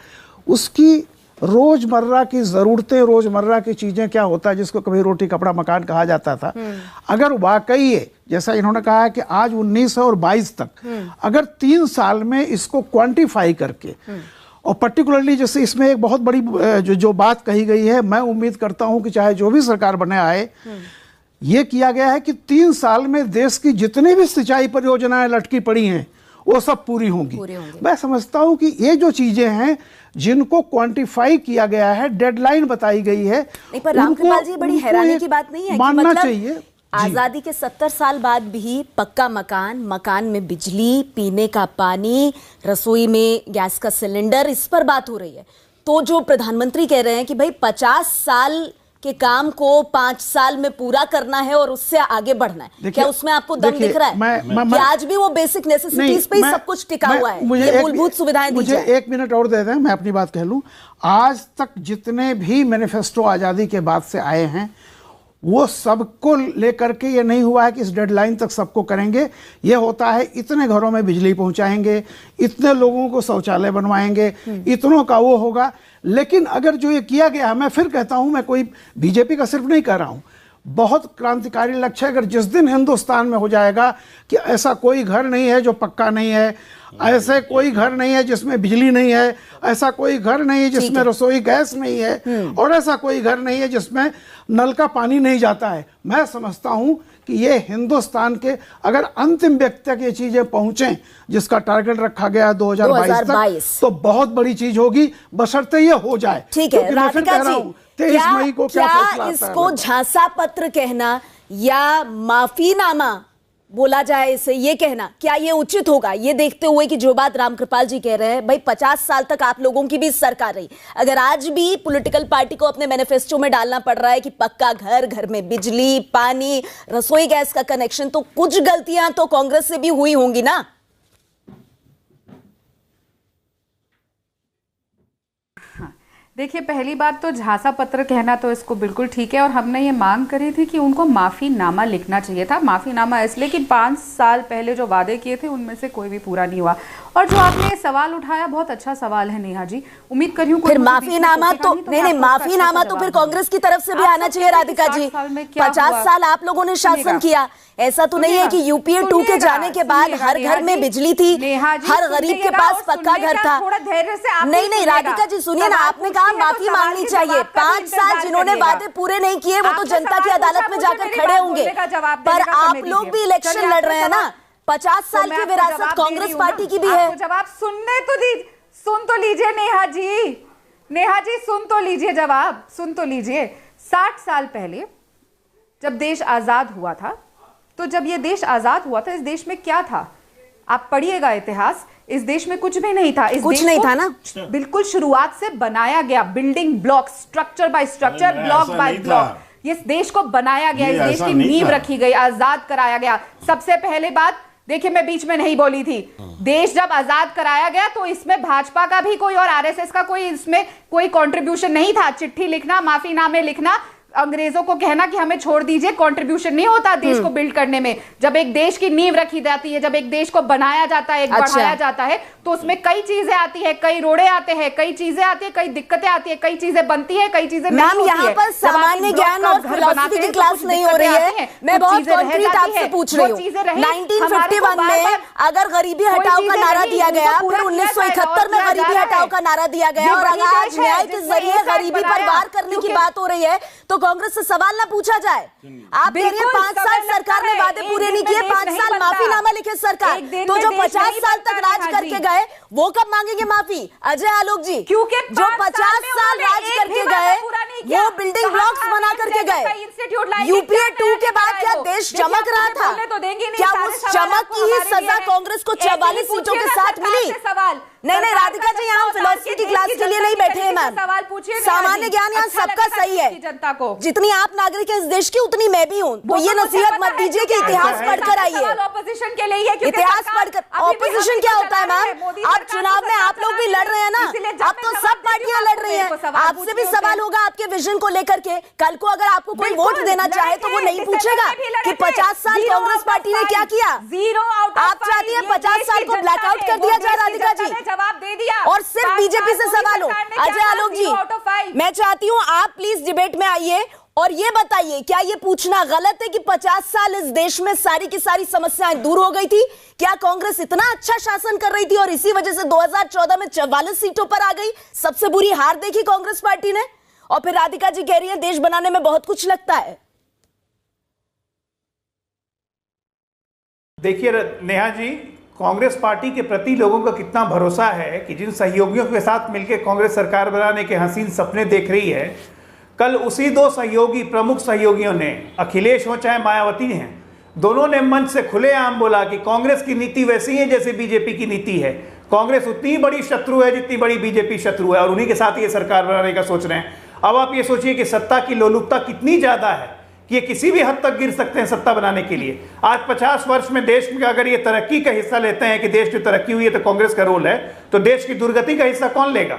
उसकी रोजमर्रा की ज़रूरतें, रोजमर्रा की चीज़ें, क्या होता है जिसको कभी रोटी कपड़ा मकान कहा जाता था, अगर वाकई है जैसा इन्होंने कहा है कि आज 19 और 22 तक, अगर 3 साल में इसको क्वांटिफाई करके, और पर्टिकुलरली जैसे इसमें एक बहुत बड़ी जो बात कही गई है, मैं उम्मीद करता हूं कि चाहे जो भी सरकार बने आए, ये किया गया है कि 3 साल में देश की जितनी भी सिंचाई परियोजनाएं लटकी पड़ी हैं वो सब पूरी होंगी। मैं समझता हूं कि ये जो चीजें हैं जिनको क्वांटिफाई किया गया है, डेडलाइन बताई गई है, नहीं, पर रामकृपाल जी, बड़ी हैरानी की बात नहीं है मानना कि मतलब चाहिए आजादी के 70 साल बाद भी पक्का मकान, मकान में बिजली, पीने का पानी, रसोई में गैस का सिलेंडर, इस पर बात हो रही है। तो जो प्रधानमंत्री कह रहे हैं कि भाई 50 साल के काम को 5 साल में पूरा करना है और उससे आगे बढ़ना है, क्या उसमें आपको दम दिख रहा है कि आज भी वो बेसिक नेसेसिटीज पे ही सब कुछ टिका हुआ है, ये मूलभूत सुविधाएं दी जाए? मुझे 1 मिनट और दे दें, मैं अपनी बात कह लूं। आज तक जितने भी मैनिफेस्टो आज़ादी के बाद से आए हैं, वो सबको लेकर के ये नहीं हुआ है कि इस डेडलाइन तक सबको करेंगे। ये होता है इतने घरों में बिजली पहुंचाएंगे, इतने लोगों को शौचालय बनवाएंगे, इतनों का वो होगा। लेकिन अगर जो ये किया गया, मैं फिर कहता हूं, मैं कोई बीजेपी का सिर्फ नहीं कह रहा हूं, बहुत क्रांतिकारी लक्ष्य है। अगर जिस दिन हिंदुस्तान में हो जाएगा कि ऐसा कोई घर नहीं है जो पक्का नहीं है, ऐसे कोई घर नहीं है जिसमें बिजली नहीं है, ऐसा कोई घर नहीं है जिसमें रसोई गैस नहीं है, और ऐसा कोई घर नहीं है जिसमें नल का पानी नहीं जाता है, मैं समझता हूं कि ये हिंदुस्तान के अगर अंतिम व्यक्ति तक ये चीजें पहुंचे जिसका टारगेट रखा गया 2022 तक, तो बहुत बड़ी चीज होगी, बशर्ते ये हो जाए। ठीक है राधिका जी, 23 मई को क्या इसको झांसा पत्र कहना या माफीनामा बोला जाए, इसे ये कहना, क्या ये उचित होगा? ये देखते हुए कि जो बात रामकृपाल जी कह रहे हैं, भाई 50 साल तक आप लोगों की भी सरकार रही, अगर आज भी पॉलिटिकल पार्टी को अपने मैनिफेस्टो में डालना पड़ रहा है कि पक्का घर, घर में बिजली, पानी, रसोई गैस का कनेक्शन, तो कुछ गलतियां तो कांग्रेस से भी हुई होंगी ना? देखिए, पहली बात तो झांसा पत्र कहना तो इसको बिल्कुल ठीक है, और हमने ये मांग करी थी कि उनको माफ़ीनामा लिखना चाहिए था। माफ़ीनामा इसलिए कि 5 साल पहले जो वादे किए थे उनमें से कोई भी पूरा नहीं हुआ। और जो आपने ये सवाल उठाया, बहुत अच्छा सवाल है नेहा जी, उम्मीद करी हूँ फिर माफीनामा तो नहीं, माफीनामा तो फिर कांग्रेस की तरफ से भी आना चाहिए राधिका जी। 50 साल आप लोगों ने शासन किया, ऐसा तो नहीं है कि यूपीए 2 के जाने के बाद हर घर में बिजली थी, हर गरीब के पास पक्का घर था। नहीं राधिका जी सुनिए ना, आपने कहा माफी मांगनी चाहिए। 5 साल जिन्होंने वादे पूरे नहीं किए वो तो जनता की अदालत में जाकर खड़े होंगे, पर आप लोग भी इलेक्शन लड़ रहे हैं ना। 50 साल की विरासत कांग्रेस पार्टी की भी है। जवाब सुन तो लीजिए नेहा जी सुन तो लीजिए, जवाब सुन तो लीजिए। 60 साल पहले जब देश आजाद हुआ था, तो जब ये देश आजाद हुआ था, इस देश में क्या था? आप पढ़िएगा इतिहास, इस देश में कुछ भी नहीं था। इस कुछ नहीं था ना, बिल्कुल शुरुआत से बनाया गया, building block, structure bye structure, block bye block, ये देश को बनाया गया, इस देश की नींव रखी गई, आजाद कराया गया। सबसे पहले बात, देखिए मैं बीच में नहीं बोली थी, देश जब आजाद कराया गया तो इसमें भाजपा का भी कोई और आरएसएस का कोई इसमें कोई कंट्रीब्यूशन नहीं था। चिट्ठी लिखना, माफीनामे लिखना, अंग्रेजों को कहना कि हमें छोड़ दीजिए, कंट्रीब्यूशन नहीं होता देश को बिल्ड करने में। जब एक देश की नींव रखी जाती है, जब एक देश को बनाया जाता है, बढ़ाया जाता है, तो उसमें कई चीजें आती है, कई रोड़े आते हैं, कई चीजें आती है, कई दिक्कतें आती है, कई चीजें बनती है, कई चीजें नहीं होती है। यहाँ पर सामान्य ज्ञान और फिलॉसफी की क्लास नहीं हो रही है, मैं बहुत कॉन्क्रीट आपसे पूछ रही हूँ। 1951 में अगर गरीबी हटाओ का नारा दिया गया, फिर 1971 में गरीबी हटाओ का नारा दिया गया, और अगर आज न्याय के जरिए गरीबी पर वार करने की बात हो रही है तो कांग्रेस से सवाल ना पूछा जाए। आप कह रही हैं 5 साल सरकार ने वादे पूरे नहीं किए, 5 साल माफीनामा लिखे सरकार, तो जो 50 साल तक राज करके गए वो कब मांगेंगे माफी? अजय आलोक जी, क्योंकि जो 50 साल राज करके गए वो बिल्डिंग ब्लॉक्स बना करके गए। यूपीए 2 के बाद क्या देश चमक रहा था? क्या उस चमक की ही सजा कांग्रेस को 44 सीटों के साथ मिली? नहीं राधिका जी, यहाँ फिलॉसफी की क्लास के लिए नहीं बैठे हैं मैम, सामान्य ज्ञान यहाँ सबका सही है। जनता को जितनी आप नागरिक हैं इस देश की उतनी मैं भी हूँ, तो ये नसीहत मत दीजिए कि इतिहास पढ़कर आइए। ऑपोजिशन के लिए इतिहास पढ़कर, ऑपोजिशन क्या होता है मैम? आप चुनाव में आप लोग भी लड़ रहे हैं ना, अब तो सब पार्टियां लड़ रही हैं, आपसे भी सवाल होगा आपके विजन को लेकर के। कल को अगर आपको कोई वोट देना चाहे तो वो नहीं पूछेगा कि 50 साल कांग्रेस पार्टी ने क्या किया। आप चाहती है 50 साल को ब्लैकआउट कर दिया जाए राधिका जी, जवाब दे दिया, और सिर्फ बीजेपी से सवाल हो। अजय आलोक जी, मैं चाहती हूँ आप प्लीज डिबेट में आइए और ये बताइए, क्या ये पूछना गलत है कि 50 साल इस देश में सारी की सारी समस्याएं दूर हो गई थी? क्या कांग्रेस इतना अच्छा शासन कर रही थी और इसी वजह से 2014 में 44 सीटों पर आ गई? सबसे बुरी हार देखी कांग्रेस पार्टी ने, और फिर राधिका जी कह रही है देश बनाने में बहुत कुछ लगता है। देखिए नेहा जी, कांग्रेस पार्टी के प्रति लोगों का कितना भरोसा है कि जिन सहयोगियों के साथ मिलकर कांग्रेस सरकार बनाने के हसीन सपने देख रही है, कल उसी 2 सहयोगी, प्रमुख सहयोगियों ने, अखिलेश हो चाहे मायावती हैं, दोनों ने मंच से खुलेआम बोला कि कांग्रेस की नीति वैसी है जैसे बीजेपी की नीति है। कांग्रेस उतनी बड़ी शत्रु है जितनी बड़ी बीजेपी शत्रु है, और उन्हीं के साथ ये सरकार बनाने का सोच रहे हैं। अब आप ये सोचिए कि सत्ता की लोलुपता कितनी ज्यादा है कि ये किसी भी हद तक गिर सकते हैं सत्ता बनाने के लिए। आज 50 वर्ष में देश में अगर ये तरक्की का हिस्सा लेते हैं कि देश की तरक्की हुई है तो कांग्रेस का रोल है, तो देश की दुर्गति का हिस्सा कौन लेगा?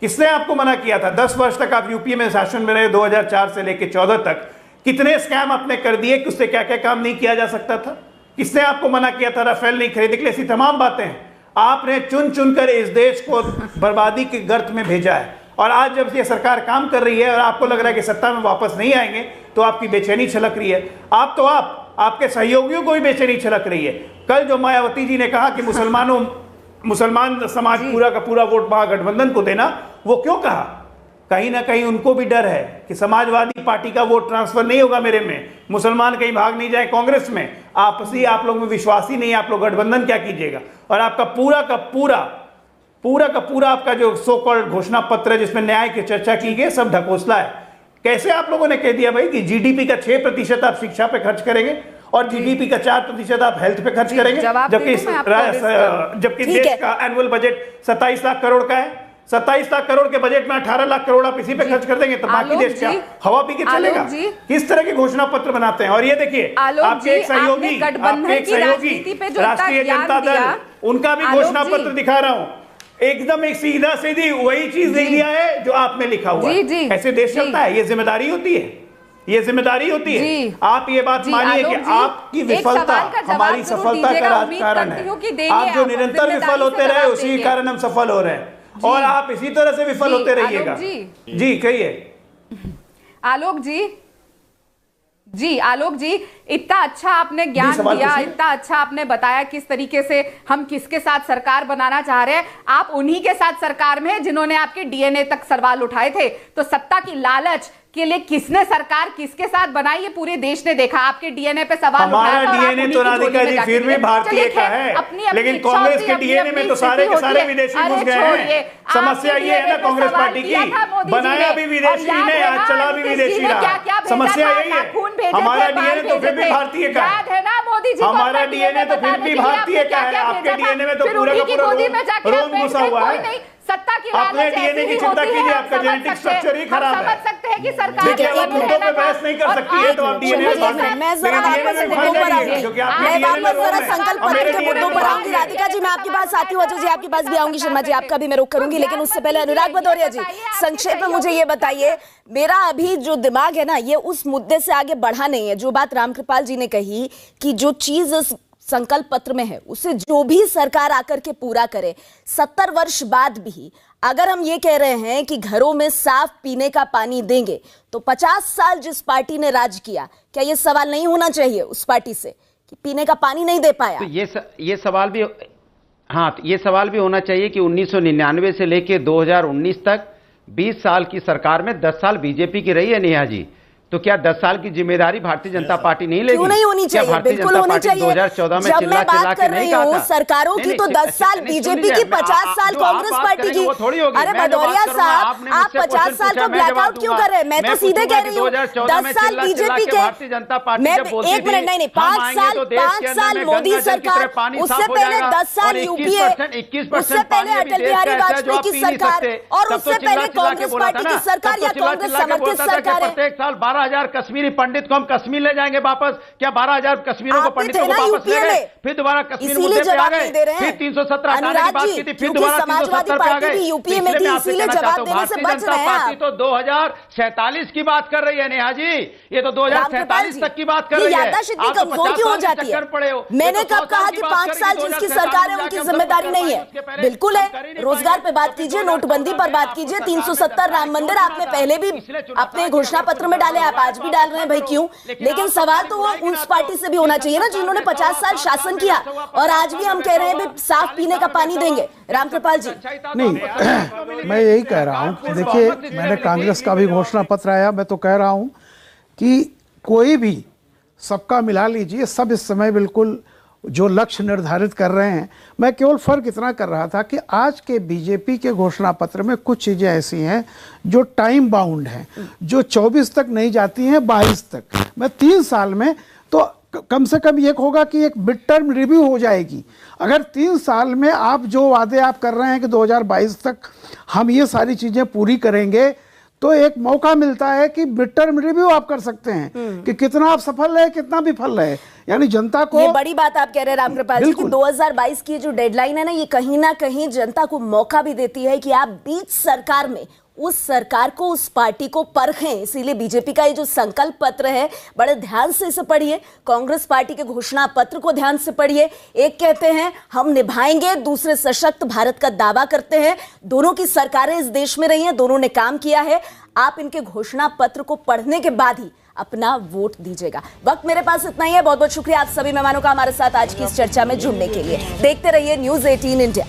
किसने आपको मना किया था? 10 वर्ष तक आप यूपीए में शासन में रहे, 2004 से लेकर 14 तक कितने स्कैम आपने कर दिए कि उससे क्या क्या काम नहीं किया जा सकता था? किसने आपको मना किया था राफेल नहीं खरीदने के लिए? ऐसी तमाम बातें हैं। आपने चुन चुनकर इस देश को बर्बादी के गर्त में भेजा है, और आज जब ये सरकार काम कर रही है और आपको लग रहा है कि सत्ता में वापस नहीं आएंगे तो आपकी बेचैनी छलक रही है। आपके सहयोगियों को भी बेचैनी छलक रही है। कल जो मायावती जी ने कहा कि मुसलमान समाज पूरा का पूरा वोट महागठबंधन को देना, वो क्यों कहा? कहीं ना कहीं उनको भी डर है कि समाजवादी पार्टी का वोट ट्रांसफर नहीं होगा मेरे में, मुसलमान कहीं भाग नहीं जाए कांग्रेस में, आपसी आप लोग में विश्वास ही नहीं, आप लोग गठबंधन क्या कीजिएगा। और आपका पूरा का पूरा आपका जो सो कॉल्ड घोषणा पत्र है जिसमें न्याय की चर्चा की गई, सब ढकोसला है। कैसे आप लोगों ने कह दिया भाई कि जीडीपी का 6% आप शिक्षा पे खर्च करेंगे और जीडीपी का 4% आप हेल्थ पे खर्च करेंगे, जबकि देश का एनुअल बजट 27 लाख करोड़ का है। 27 लाख करोड़ के बजट में 18 लाख करोड़ आप इसी पे खर्च कर देंगे तो बाकी देश क्या हवा पी के चलेगा? किस तरह के घोषणा पत्र बनाते हैं? और ये देखिए आपके एक सहयोगी राष्ट्रीय जनता दल, उनका भी घोषणा पत्र दिखा रहा हूं, एकदम एक सीधा सीधी वही चीज दे दिया है जो आपने लिखा हुआ है। ऐसे देश चलता है? ये जिम्मेदारी होती है, ये जिम्मेदारी होती है। आप ये बात मानिए कि आपकी विफलता हमारी सफलता का राजकारण है। आप जो निरंतर विफल होते रहे उसी के कारण हम सफल हो रहे हैं, और आप इसी तरह से विफल होते रहिएगा। जी कहिए। आलोक जी, इतना अच्छा आपने ज्ञान दिया, इतना अच्छा आपने बताया किस तरीके से हम किसके साथ सरकार बनाना चाह रहे हैं। आप उन्हीं के साथ सरकार में हैं जिन्होंने आपके डीएनए तक सवाल उठाए थे। तो सत्ता की लालच के लिए किसने सरकार किसके साथ बनाई ये पूरे देश ने देखा। आपके डीएनए पे सवाल उठाया। हमारा डीएनए तो राधिका जी फिर भी भारतीय का है, लेकिन कांग्रेस के डीएनए में तो सारे के सारे विदेशी घुस गए हैं। समस्या ये है ना कांग्रेस पार्टी की, बनाया भी विदेशी ने, आज चला भी विदेशी रहा। समस्या यही है। हमारा डीएनए तो फिर भी भारतीय का है, हमारा डीएनए तो फिर भी भारतीय का है। आपके डीएनए में तो पूरा का पूरा रोम घुसा हुआ है। सत्ता की अपने डीएनए की चिंता कीजिए, आपका जेनेटिक स्ट्रक्चर ही खराब है। समझ सकते हैं कि सरकार देखिए, आप मुद्दों पे बहस नहीं कर सकती है, तो आप डीएनए में बात करें। मैं जरा वापस मुद्दों पर आऊंगी, संकल्प पत्र के मुद्दों पर आऊंगी। राधिका जी, मैं आपके पास आती हूँ, अजय जी आपके पास भी आऊंगी, शर्मा जी आपका भी मैं रुख करूंगी, लेकिन उससे पहले अनुराग भदौरिया जी संक्षेप में मुझे ये बताइए, मेरा अभी जो दिमाग है ना, ये उस मुद्दे से आगे बढ़ा नहीं है। जो बात रामकृपाल जी ने कही कि जो चीज संकल्प पत्र में है उसे जो भी सरकार आकर के पूरा करे, 70 वर्ष बाद भी अगर हम ये कह रहे हैं कि घरों में साफ पीने का पानी देंगे, तो 50 साल जिस पार्टी ने राज किया, क्या ये सवाल नहीं होना चाहिए उस पार्टी से कि पीने का पानी नहीं दे पाया? तो ये सवाल भी, हाँ, तो ये सवाल भी होना चाहिए कि 1999 से लेकर 2019 तक 20 साल की सरकार में 10 साल बीजेपी की रही है नेहा जी, तो क्या 10 साल की जिम्मेदारी भारतीय जनता पार्टी नहीं लेगी? क्यों नहीं होनी चाहिए? बिल्कुल होनी चाहिए। 2014 में जब मैं बात कर रही हूँ सरकारों की, तो 10 साल बीजेपी की, 50 साल कांग्रेस पार्टी की। अरे भदौरिया साहब, आप 50 साल को ब्लैकआउट क्यों कर रहे हैं? मैं तो सीधे कह रही हूँ 10 साल बीजेपी के, मैं 1 मिनट नहीं, 5 साल मोदी सरकार, उससे पहले 10 साल यूपीए, उससे पहले अटल बिहारी वाजपेयी की सरकार, और उससे पहले कांग्रेस पार्टी की सरकार या कांग्रेस समर्थित सरकार है। 12,000 कश्मीरी पंडित को हम कश्मीर ले जाएंगे वापस, क्या 12,000 कश्मीरियों को, पंडितों को वापस ले गए? फिर दोबारा कश्मीर मुद्दे पे आ गए, फिर 317 हटाने की बात की थी, फिर दोबारा 370 पे आ गए। यूपीए में थी, इसीलिए जवाब देने से बच रहे हैं। पार्टी तो 2047 की बात कर रही है नेहा जी, ये तो 2047 तक की बात कर रही है। याददाश्त इतनी कमजोर क्यों हो जाती है? मैंने कब कहा कि 5 साल जिसकी सरकार है उनकी जिम्मेदारी नहीं है? बिल्कुल है। रोजगार पे बात कीजिए, नोटबंदी पर बात कीजिए, 370 राम मंदिर आपने पहले भी अपने घोषणा पत्र में डाले, आप आज भी डाल रहे हैं, भाई क्यों? लेकिन सवाल तो वो उस पार्टी से भी होना चाहिए ना जिन्होंने 50 साल शासन किया, और आज भी हम कह रहे हैं भाई साफ पीने का पानी देंगे। रामकृपाल जी। नहीं, मैं यही कह रहा हूं, देखिए, मैंने कांग्रेस का भी घोषणा पत्र आया, मैं तो कह रहा हूं कि कोई भी, सबका मिला लीजिए, सब इस समय बिल्कुल जो लक्ष्य निर्धारित कर रहे हैं। मैं केवल फर्क इतना कर रहा था कि आज के बीजेपी के घोषणा पत्र में कुछ चीजें ऐसी हैं जो टाइम बाउंड हैं, जो 24 तक नहीं जाती हैं, 22 तक। मैं 3 साल में तो कम से कम ये होगा कि एक मिड टर्म रिव्यू हो जाएगी। अगर 3 साल में आप जो वादे आप कर रहे हैं कि 2022 तक हम ये सारी चीजें पूरी करेंगे, तो एक मौका मिलता है कि मिड टर्म रिव्यू आप कर सकते हैं कि कितना आप सफल रहे, कितना विफल रहे। यानी जनता को, ये बड़ी बात आप कह रहे हैं रामकृपाल जी कि 2022 की जो डेडलाइन है ना, ये कहीं ना कहीं जनता को मौका भी देती है कि आप बीच सरकार में उस सरकार को, उस पार्टी को परखें। इसीलिए बीजेपी का ये जो संकल्प पत्र है, बड़े ध्यान से इसे पढ़िए। कांग्रेस पार्टी के घोषणा पत्र को ध्यान से पढ़िए। एक कहते हैं हम निभाएंगे, दूसरे सशक्त भारत का दावा करते हैं। दोनों की सरकारें इस देश में रही हैं, दोनों ने काम किया है। आप इनके घोषणा पत्र को पढ़ने के बाद ही अपना वोट दीजिएगा। वक्त मेरे पास इतना ही है। बहुत बहुत शुक्रिया आप सभी मेहमानों का हमारे साथ आज की इस चर्चा में जुड़ने के लिए। देखते रहिए न्यूज़ 18 इंडिया।